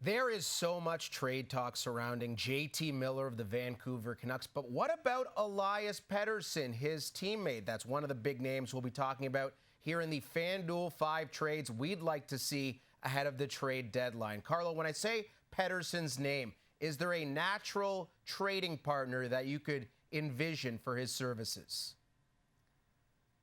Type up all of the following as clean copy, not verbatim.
There is so much trade talk surrounding JT Miller of the Vancouver Canucks, but what about Elias Pettersson, his teammate? That's one of the big names we'll be talking about here in the FanDuel 5 trades we'd like to see ahead of the trade deadline. Carlo, when I say Pettersson's name, is there a natural trading partner that you could envision for his services?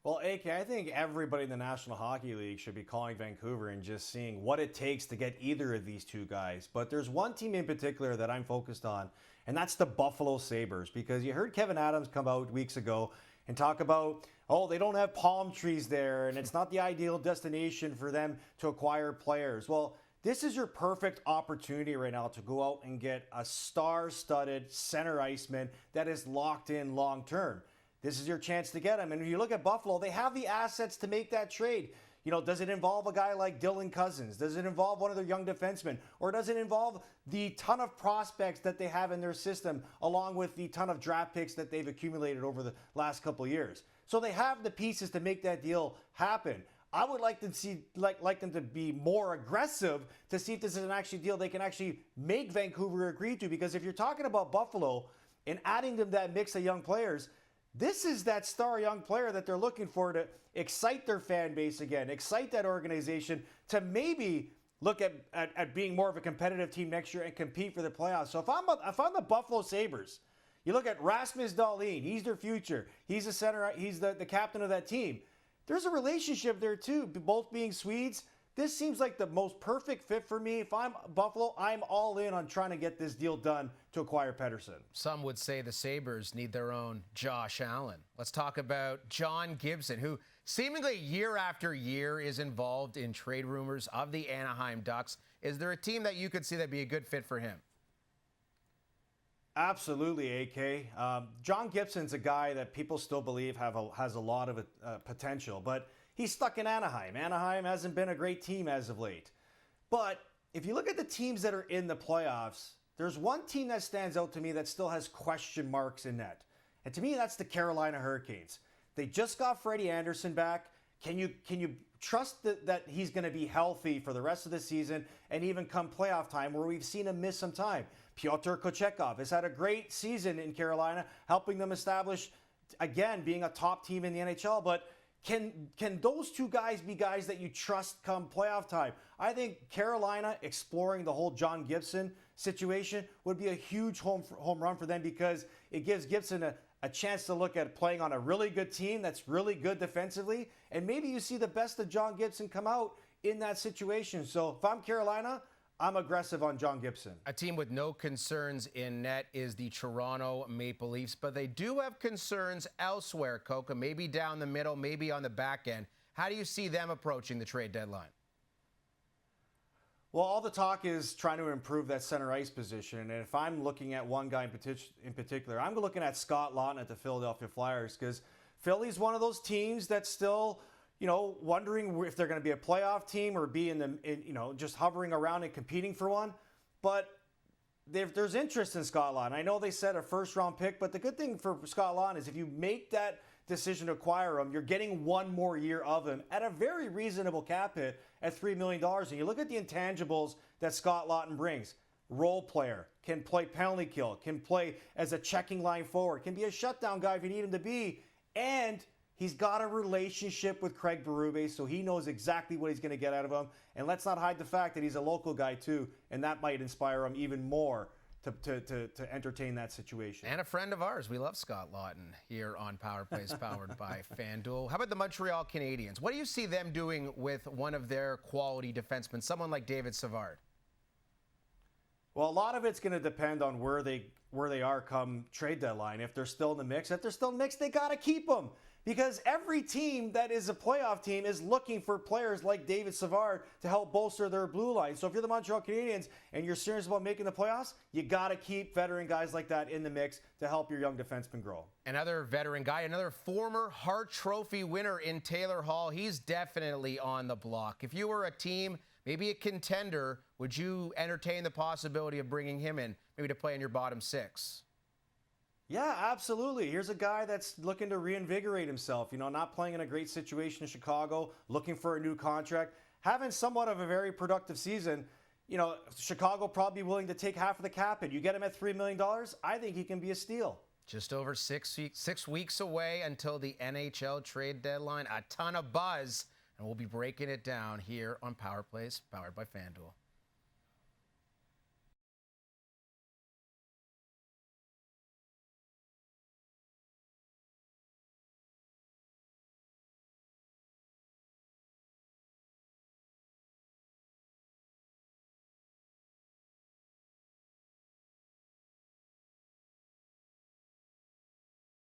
Well, AK, I think everybody in the National Hockey League should be calling Vancouver and just seeing what it takes to get either of these two guys. But there's one team in particular that I'm focused on, and that's the Buffalo Sabres. Because you heard Kevin Adams come out weeks ago and talk about, oh, they don't have palm trees there, and it's not the ideal destination for them to acquire players. Well, this is your perfect opportunity right now to go out and get a star-studded center iceman that is locked in long-term. This is your chance to get him. And if you look at Buffalo, they have the assets to make that trade. You know, does it involve a guy like Dylan Cousins? Does it involve one of their young defensemen? Or does it involve the ton of prospects that they have in their system, along with the ton of draft picks that they've accumulated over the last couple of years? So they have the pieces to make that deal happen. I would like to see, like them to be more aggressive to see if this is an actual deal they can actually make Vancouver agree to. Because if you're talking about Buffalo and adding them that mix of young players, this is that star young player that they're looking for to excite their fan base again, excite that organization to maybe look at being more of a competitive team next year and compete for the playoffs. So if I'm the Buffalo Sabres, you look at Rasmus Dahlin, he's their future. He's the center, he's the captain of that team. There's a relationship there too, both being Swedes. This seems like the most perfect fit for me. If I'm Buffalo, I'm all in on trying to get this deal done to acquire Pettersson. Some would say the Sabres need their own Josh Allen. Let's talk about John Gibson, who seemingly year after year is involved in trade rumors of the Anaheim Ducks. Is there a team that you could see that'd be a good fit for him? Absolutely, AK. John Gibson's a guy that people still believe has a lot of potential, but he's stuck in Anaheim. Anaheim hasn't been a great team as of late. But if you look at the teams that are in the playoffs, there's one team that stands out to me that still has question marks in net. And to me, that's the Carolina Hurricanes. They just got Freddie Anderson back. Can you trust that he's going to be healthy for the rest of the season and even come playoff time where we've seen him miss some time? Pyotr Kochetkov has had a great season in Carolina, helping them establish, again, being a top team in the NHL. But can those two guys be guys that you trust come playoff time? I think Carolina exploring the whole John Gibson situation would be a huge home run for them, because it gives Gibson a chance to look at playing on a really good team that's really good defensively. And maybe you see the best of John Gibson come out in that situation. So if I'm Carolina, I'm aggressive on John Gibson. A team with no concerns in net is the Toronto Maple Leafs, but they do have concerns elsewhere, Coca, maybe down the middle, maybe on the back end. How do you see them approaching the trade deadline? Well, all the talk is trying to improve that center ice position. And if I'm looking at one guy in particular, I'm looking at Scott Laughton at the Philadelphia Flyers, because Philly's one of those teams that's still, wondering if they're going to be a playoff team or be just hovering around and competing for one. But there's interest in Scott Laughton. I know they said a first-round pick, but the good thing for Scott Laughton is if you make that decision to acquire him, you're getting one more year of him at a very reasonable cap hit at $3 million. And you look at the intangibles that Scott Laughton brings. Role player, can play penalty kill, can play as a checking line forward, can be a shutdown guy if you need him to be, and he's got a relationship with Craig Berube, so he knows exactly what he's going to get out of him. And let's not hide the fact that he's a local guy too, and that might inspire him even more to entertain that situation. And a friend of ours. We love Scott Laughton here on Power Plays, powered by FanDuel. How about the Montreal Canadiens? What do you see them doing with one of their quality defensemen, someone like David Savard? Well, a lot of it's going to depend on where they are come trade deadline. If they're still in the mix, they got to keep them. Because every team that is a playoff team is looking for players like David Savard to help bolster their blue line. So if you're the Montreal Canadiens and you're serious about making the playoffs, you got to keep veteran guys like that in the mix to help your young defensemen grow. Another veteran guy, another former Hart Trophy winner in Taylor Hall. He's definitely on the block. If you were a team, maybe a contender, would you entertain the possibility of bringing him in, maybe to play in your bottom six? Yeah, absolutely. Here's a guy that's looking to reinvigorate himself, not playing in a great situation in Chicago, looking for a new contract, having somewhat of a very productive season. Chicago probably willing to take half of the cap hit. You get him at $3 million, I think he can be a steal. Just over 6 weeks away until the NHL trade deadline. A ton of buzz, and we'll be breaking it down here on Power Plays, powered by FanDuel.